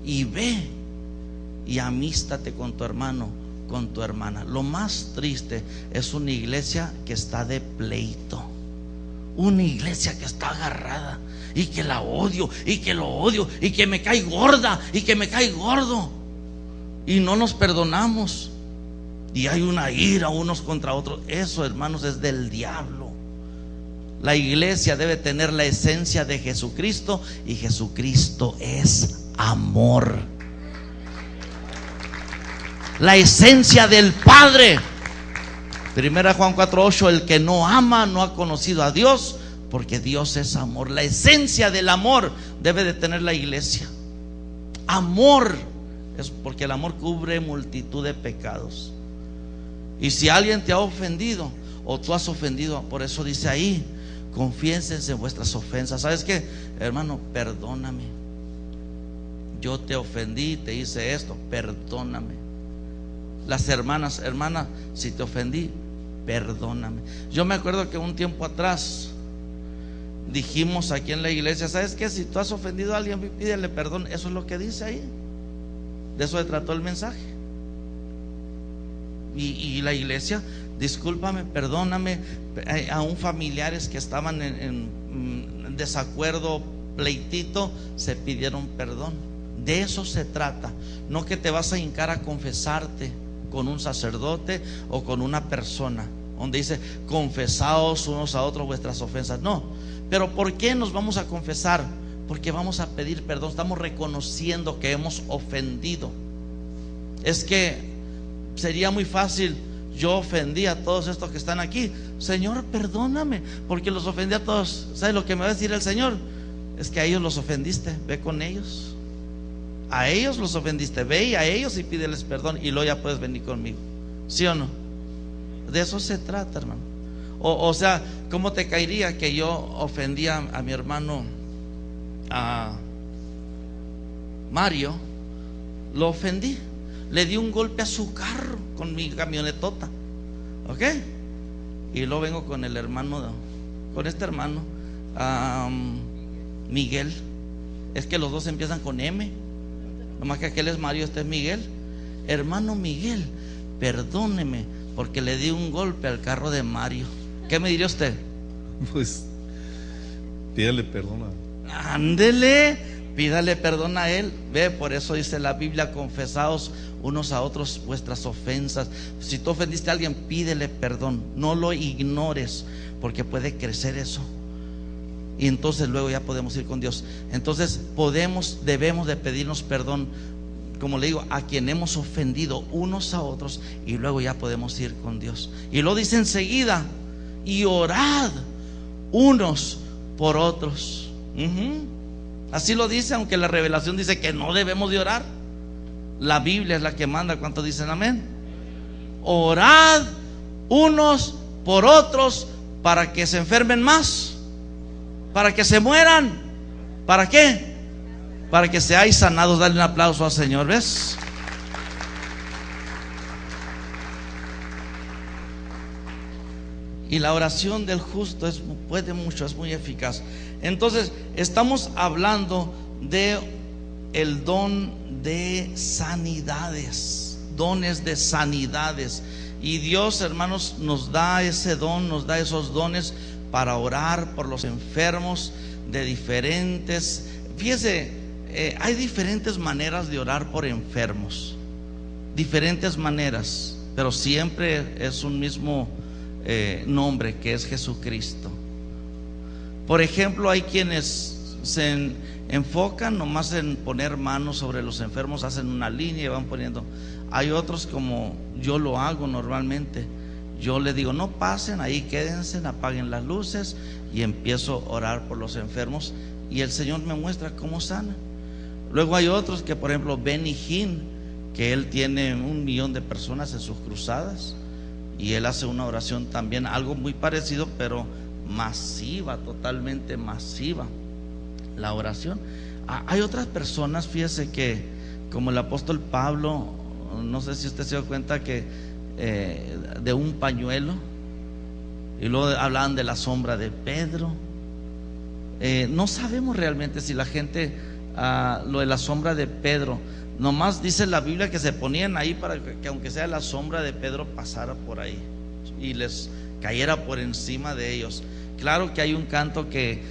y ve y amístate con tu hermano, con tu hermana. Lo más triste es una iglesia que está de pleito, una iglesia que está agarrada y que la odio y que lo odio y que me cae gorda y que me cae gordo, y no nos perdonamos y hay una ira unos contra otros. Eso, hermanos, es del diablo. La iglesia debe tener la esencia de Jesucristo, y Jesucristo es amor. La esencia del Padre. 1 Juan 4:8: el que no ama no ha conocido a Dios, porque Dios es amor. La esencia del amor debe de tener la iglesia. Amor es porque el amor cubre multitud de pecados. Y si alguien te ha ofendido o tú has ofendido, por eso dice ahí: confiénsense en vuestras ofensas. ¿Sabes qué, hermano? Perdóname, yo te ofendí, te hice esto, perdóname. Las hermanas: hermana, si te ofendí, perdóname. Yo me acuerdo que un tiempo atrás dijimos aquí en la iglesia: ¿sabes qué? Si tú has ofendido a alguien, pídele perdón. Eso es lo que dice ahí. De eso se trató el mensaje. Y la iglesia: discúlpame, perdóname. Aún familiares que estaban en desacuerdo, pleitito, se pidieron perdón. De eso se trata. No que te vas a hincar a confesarte con un sacerdote o con una persona, donde dice: confesaos unos a otros vuestras ofensas. No. Pero ¿por qué nos vamos a confesar? Porque vamos a pedir perdón. Estamos reconociendo que hemos ofendido. Es que sería muy fácil: yo ofendí a todos estos que están aquí, Señor, perdóname, porque los ofendí a todos. ¿Sabes lo que me va a decir el Señor? Es que a ellos los ofendiste, ve con ellos. A ellos los ofendiste, ve y a ellos y pídeles perdón, y luego ya puedes venir conmigo. ¿Sí o no? De eso se trata, hermano. O sea, ¿cómo te caería que yo ofendía a mi hermano, a Mario? Lo ofendí, le di un golpe a su carro con mi camionetota, ¿ok? Y luego vengo con el hermano, con este hermano, Miguel. Es que los dos empiezan con M, nomás que aquel es Mario, este es Miguel. Hermano Miguel, perdóneme porque le di un golpe al carro de Mario. ¿Qué me diría usted? Pues pídale perdón. Ándele, pídale perdón a él. Ve, por eso dice la Biblia: confesaos unos a otros vuestras ofensas. Si tú ofendiste a alguien, pídele perdón. No lo ignores, porque puede crecer eso. Y entonces luego ya podemos ir con Dios. Entonces debemos de pedirnos perdón, como le digo, a quien hemos ofendido unos a otros, y luego ya podemos ir con Dios. Y lo dice enseguida: y orad unos por otros. Así lo dice, aunque la revelación dice que no debemos de orar. La Biblia es la que manda. ¿Cuántos dicen amén? Orad unos por otros para que se enfermen más, para que se mueran. ¿Para qué? Para que seáis sanados. Dale un aplauso al Señor. ¿Ves? Y la oración del justo puede mucho, es muy eficaz. Entonces, estamos hablando de el don de sanidades, dones de sanidades. Y Dios, hermanos, nos da ese don, nos da esos dones para orar por los enfermos de diferentes. Fíjese, hay diferentes maneras de orar por enfermos, diferentes maneras, pero siempre es un mismo nombre, que es Jesucristo. Por ejemplo, hay quienes se enfocan nomás en poner manos sobre los enfermos, hacen una línea y van poniendo. Hay otros, como yo lo hago normalmente, yo le digo: no pasen, ahí quédense, apaguen las luces, y empiezo a orar por los enfermos y el Señor me muestra cómo sana. Luego hay otros que, por ejemplo, Benny Hinn, que él tiene 1 millón de personas en sus cruzadas, y él hace una oración también, algo muy parecido, pero masiva, totalmente masiva, la oración. Hay otras personas, fíjese, que como el apóstol Pablo, no sé si usted se dio cuenta que de un pañuelo, y luego hablaban de la sombra de Pedro. No sabemos realmente si la gente, lo de la sombra de Pedro, nomás dice la Biblia que se ponían ahí para que aunque sea la sombra de Pedro pasara por ahí y les cayera por encima de ellos. Claro que hay un canto que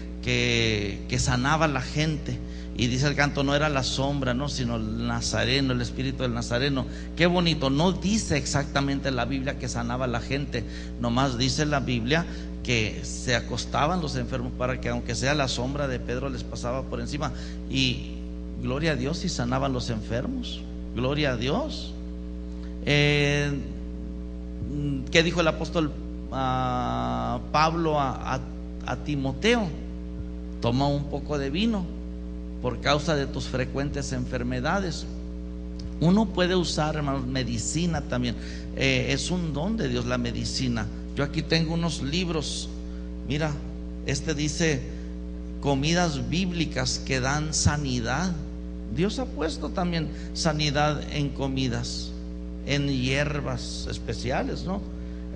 sanaba a la gente, y dice el canto: no era la sombra, no, sino el Nazareno, el espíritu del Nazareno. Qué bonito. No dice exactamente la Biblia que sanaba a la gente, nomás dice la Biblia que se acostaban los enfermos para que aunque sea la sombra de Pedro les pasaba por encima. Y gloria a Dios si sanaban los enfermos, gloria a Dios. ¿Qué dijo el apóstol Pablo a Timoteo? Toma un poco de vino por causa de tus frecuentes enfermedades. Uno puede usar, hermanos, medicina también. Es un don de Dios la medicina. Yo aquí tengo unos libros. Mira, este dice comidas bíblicas que dan sanidad. Dios ha puesto también sanidad en comidas, en hierbas especiales, ¿no?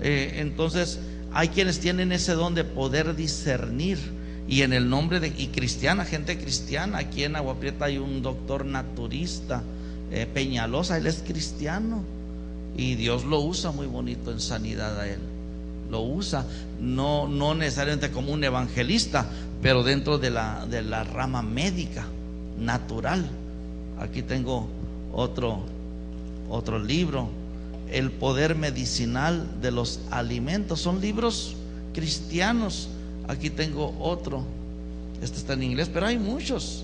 Entonces hay quienes tienen ese don de poder discernir. Y en el nombre de cristiana, gente cristiana, aquí en Agua Prieta hay un doctor naturista, Peñalosa, él es cristiano, y Dios lo usa muy bonito en sanidad a él. Lo usa, no necesariamente como un evangelista, pero dentro de la rama médica, natural. Aquí tengo otro libro, El poder medicinal de los alimentos. Son libros cristianos. Aquí tengo otro, este está en inglés, pero hay muchos.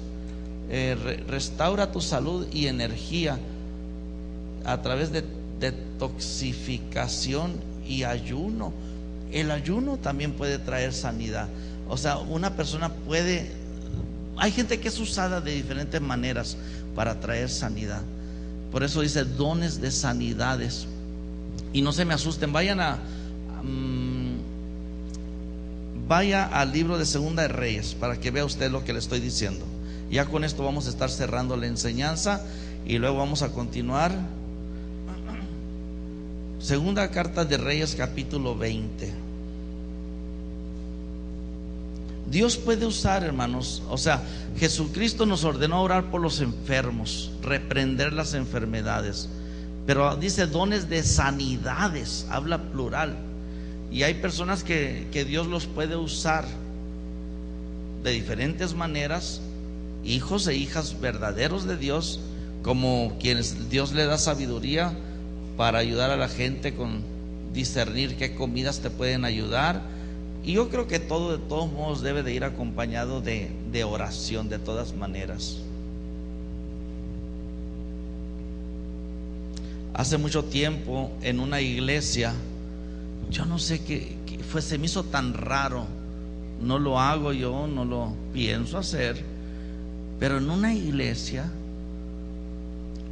Restaura tu salud y energía a través de detoxificación y ayuno. El ayuno también puede traer sanidad. O sea, una persona puede, hay gente que es usada de diferentes maneras para traer sanidad. Por eso dice dones de sanidades. Y no se me asusten, vaya al libro de Segunda de Reyes para que vea usted lo que le estoy diciendo. Ya con esto vamos a estar cerrando la enseñanza y luego vamos a continuar. Segunda carta de Reyes, capítulo 20. Dios puede usar, hermanos, o sea, Jesucristo nos ordenó orar por los enfermos, reprender las enfermedades, pero dice dones de sanidades, habla plural. Y hay personas que Dios los puede usar de diferentes maneras, hijos e hijas verdaderos de Dios, como quienes Dios le da sabiduría para ayudar a la gente con discernir qué comidas te pueden ayudar. Y yo creo que todo, de todos modos, debe de ir acompañado de oración, de todas maneras. Hace mucho tiempo en una iglesia, yo no sé qué fue, se me hizo tan raro no lo hago yo, no lo pienso hacer, pero en una iglesia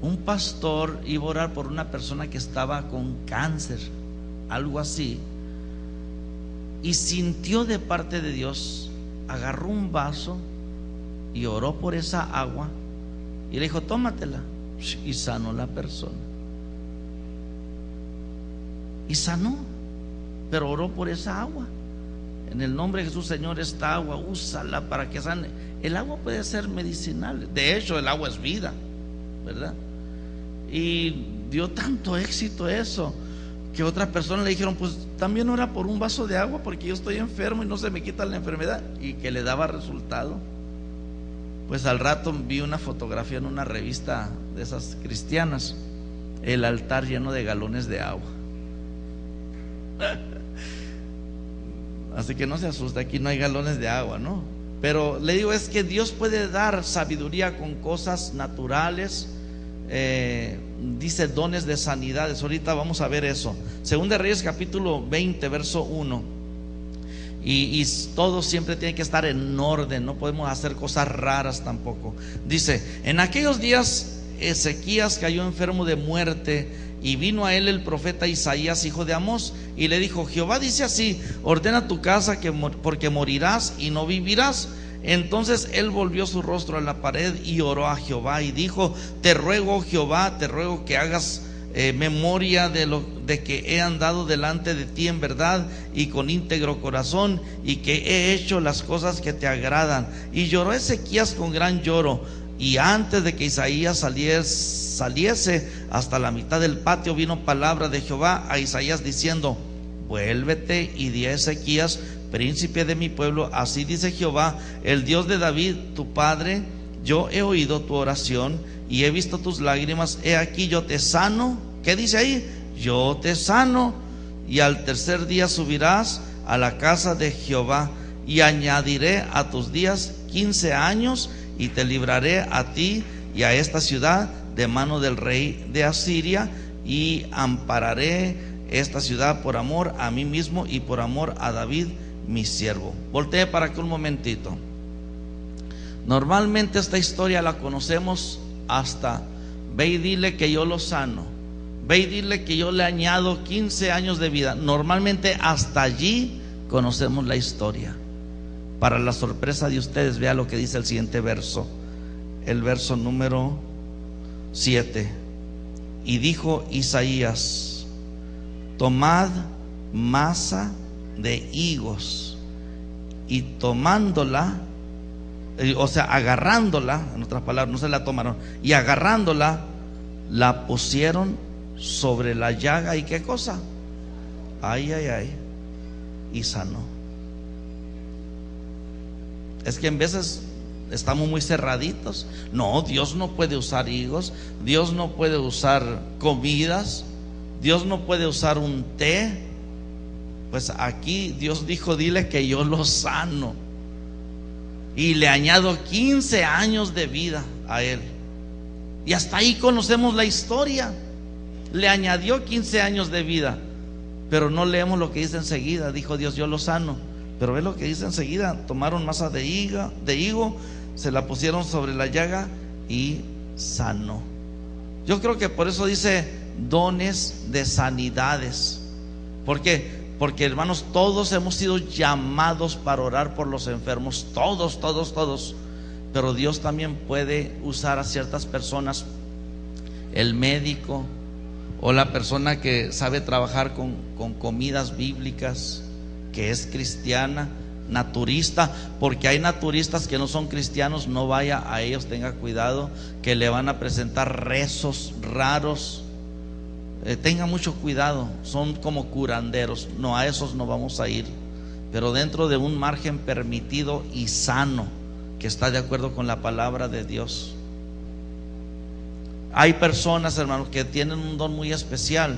un pastor iba a orar por una persona que estaba con cáncer, algo así, y sintió de parte de Dios, agarró un vaso y oró por esa agua y le dijo: tómatela, y sanó la persona. Y sanó, pero oró por esa agua. En el nombre de Jesús, Señor, esta agua, úsala para que sane. El agua puede ser medicinal, de hecho el agua es vida, ¿verdad? Y dio tanto éxito eso, que otras personas le dijeron: pues también ora por un vaso de agua, porque yo estoy enfermo y no se me quita la enfermedad, y que le daba resultado. Pues al rato vi una fotografía en una revista de esas cristianas, el altar lleno de galones de agua. Así que no se asuste, aquí no hay galones de agua, ¿no? Pero le digo, es que Dios puede dar sabiduría con cosas naturales. Dice dones de sanidades. Ahorita vamos a ver eso. Segunda de Reyes capítulo 20 verso 1. Y todo siempre tiene que estar en orden, no podemos hacer cosas raras tampoco. Dice: en aquellos días Ezequías cayó enfermo de muerte, y vino a él el profeta Isaías, hijo de Amós, y le dijo: Jehová dice así: ordena tu casa, porque morirás y no vivirás. Entonces él volvió su rostro a la pared y oró a Jehová y dijo: te ruego, Jehová, te ruego que hagas memoria de que he andado delante de ti en verdad y con íntegro corazón, y que he hecho las cosas que te agradan. Y lloró Ezequías con gran lloro. Y antes de que Isaías saliese hasta la mitad del patio, vino palabra de Jehová a Isaías diciendo: vuélvete y di a Ezequías, príncipe de mi pueblo, así dice Jehová, el Dios de David tu padre: yo he oído tu oración y he visto tus lágrimas, he aquí yo te sano. ¿Qué dice ahí? Yo te sano, y al tercer día subirás a la casa de Jehová, y añadiré a tus días 15 años, y te libraré a ti y a esta ciudad de mano del rey de Asiria, y ampararé esta ciudad por amor a mí mismo y por amor a David mi siervo. Voltee para acá un momentito. Normalmente esta historia la conocemos hasta: ve y dile que yo lo sano, ve y dile que yo le añado 15 años de vida. Normalmente hasta allí conocemos la historia. Para la sorpresa de ustedes, vea lo que dice el siguiente verso, el verso número 7. Y dijo Isaías: tomad masa de higos, y tomándola, o sea, agarrándola, en otras palabras, no se la tomaron, y agarrándola, la pusieron sobre la llaga. ¿Y qué cosa? Ay, ay, ay. Y sanó. Es que en veces estamos muy cerraditos. No, Dios no puede usar higos, Dios no puede usar comidas, Dios no puede usar un té. Pues aquí Dios dijo: dile que yo lo sano, y le añado 15 años de vida a él. Y hasta ahí conocemos la historia. Le añadió 15 años de vida, pero no leemos lo que dice enseguida. Dijo Dios: yo lo sano. Pero ve lo que dice enseguida: tomaron masa de higo, se la pusieron sobre la llaga y sanó. Yo creo que por eso dice dones de sanidades. ¿Por qué? Porque, hermanos, todos hemos sido llamados para orar por los enfermos, todos. Pero Dios también puede usar a ciertas personas, el médico o la persona que sabe trabajar con comidas bíblicas, que es cristiana, naturista, porque hay naturistas que no son cristianos. No vaya a ellos, tenga cuidado, que le van a presentar rezos raros. Tenga mucho cuidado, son como curanderos. No, a esos no vamos a ir, pero dentro de un margen permitido y sano, que está de acuerdo con la palabra de Dios. Hay personas, hermanos, que tienen un don muy especial,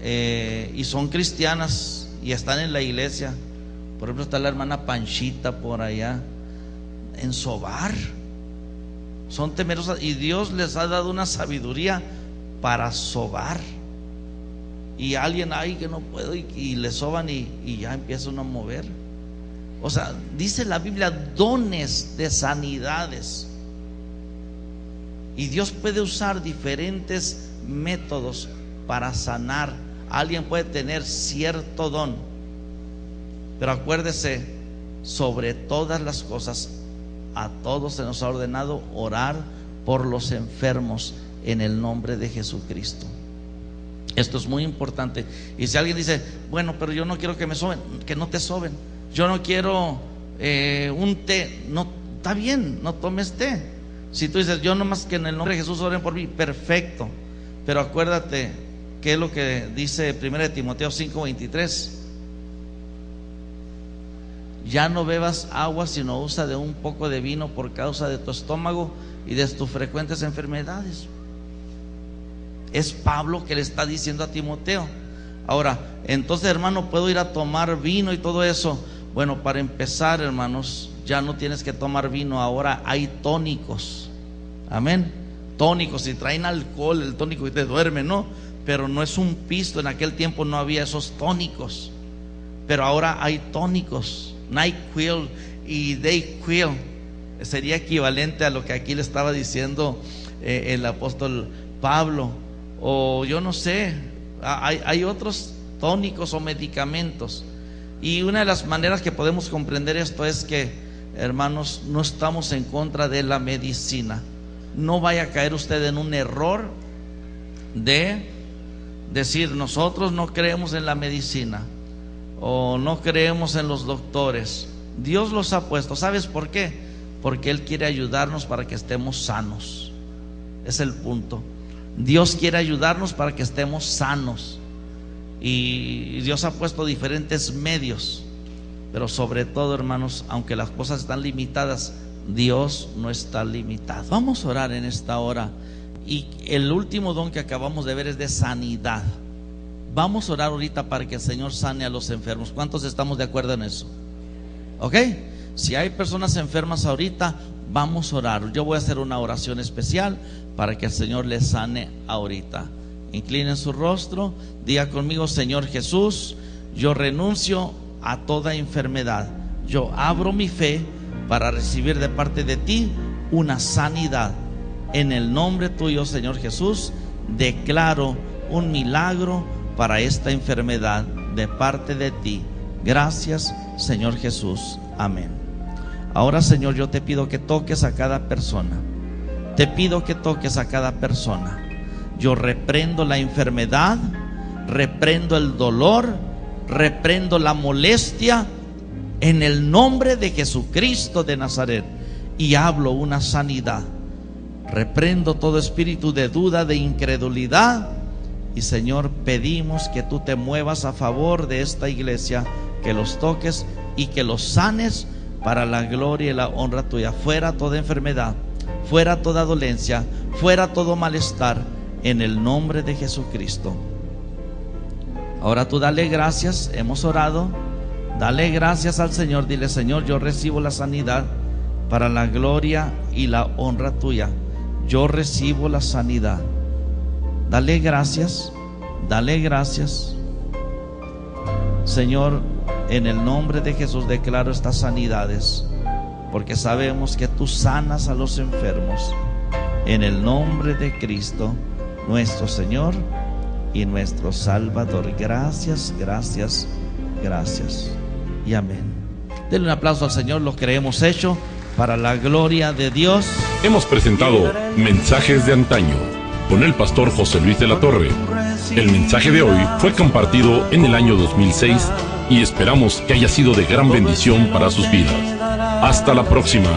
y son cristianas y están en la iglesia. Por ejemplo, está la hermana Panchita por allá, en sobar. Son temerosas y Dios les ha dado una sabiduría para sobar. Y alguien ahí que no puedo, y le soban y ya empieza uno a mover. O sea, dice la Biblia, dones de sanidades. Y Dios puede usar diferentes métodos para sanar. Alguien puede tener cierto don, pero acuérdese, sobre todas las cosas, a todos se nos ha ordenado orar por los enfermos en el nombre de Jesucristo. Esto es muy importante. Y si alguien dice, bueno, pero yo no quiero que me soben, que no te soben. Yo no quiero un té. No, está bien, no tomes té. Si tú dices, yo nomás que en el nombre de Jesús oren por mí, perfecto. Pero acuérdate, ¿qué es lo que dice 1 Timoteo 5:23? Ya no bebas agua, sino usa de un poco de vino por causa de tu estómago y de tus frecuentes enfermedades. Es Pablo que le está diciendo a Timoteo. Ahora, entonces, hermano, ¿puedo ir a tomar vino y todo eso? Bueno, para empezar, hermanos, ya no tienes que tomar vino. Ahora hay tónicos. Amén. Tónicos, si traen alcohol, el tónico y te duerme, ¿no? Pero no es un pisto. En aquel tiempo no había esos tónicos, pero ahora hay tónicos. NyQuil y DayQuil sería equivalente a lo que aquí le estaba diciendo el apóstol Pablo. O yo no sé, hay otros tónicos o medicamentos. Y una de las maneras que podemos comprender esto es que, hermanos, no estamos en contra de la medicina. No vaya a caer usted en un error de decir, nosotros no creemos en la medicina o no creemos en los doctores. Dios los ha puesto. ¿Sabes por qué? Porque Él quiere ayudarnos para que estemos sanos. Es el punto. Dios quiere ayudarnos para que estemos sanos. Y Dios ha puesto diferentes medios. Pero sobre todo, hermanos, aunque las cosas están limitadas, Dios no está limitado. Vamos a orar en esta hora. Y el último don que acabamos de ver es de sanidad. Vamos a orar ahorita para que el Señor sane a los enfermos. ¿Cuántos estamos de acuerdo en eso? ¿Ok? Si hay personas enfermas ahorita, vamos a orar. Yo voy a hacer una oración especial para que el Señor les sane ahorita. Inclinen su rostro, diga conmigo: Señor Jesús, yo renuncio a toda enfermedad. Yo abro mi fe para recibir de parte de ti una sanidad. En el nombre tuyo, Señor Jesús, declaro un milagro para esta enfermedad de parte de ti. Gracias, Señor Jesús. Amén. Ahora, Señor, yo te pido que toques a cada persona. Te pido que toques a cada persona. Yo reprendo la enfermedad, reprendo el dolor, reprendo la molestia en el nombre de Jesucristo de Nazaret, y hablo una sanidad. Reprendo todo espíritu de duda, de incredulidad, y Señor, pedimos que tú te muevas a favor de esta iglesia, que los toques y que los sanes para la gloria y la honra tuya. Fuera toda enfermedad, fuera toda dolencia, fuera todo malestar, en el nombre de Jesucristo. Ahora tú dale gracias. Hemos orado. Dale gracias al Señor. Dile: Señor, yo recibo la sanidad para la gloria y la honra tuya. Yo recibo la sanidad. Dale gracias. Dale gracias. Señor, en el nombre de Jesús declaro estas sanidades, porque sabemos que tú sanas a los enfermos. En el nombre de Cristo, nuestro Señor y nuestro Salvador. Gracias, gracias, gracias y amén. Denle un aplauso al Señor, lo que hemos hecho para la gloria de Dios. Hemos presentado Mensajes de Antaño con el pastor José Luis de la Torre. El mensaje de hoy fue compartido en el año 2006 y esperamos que haya sido de gran bendición para sus vidas. Hasta la próxima.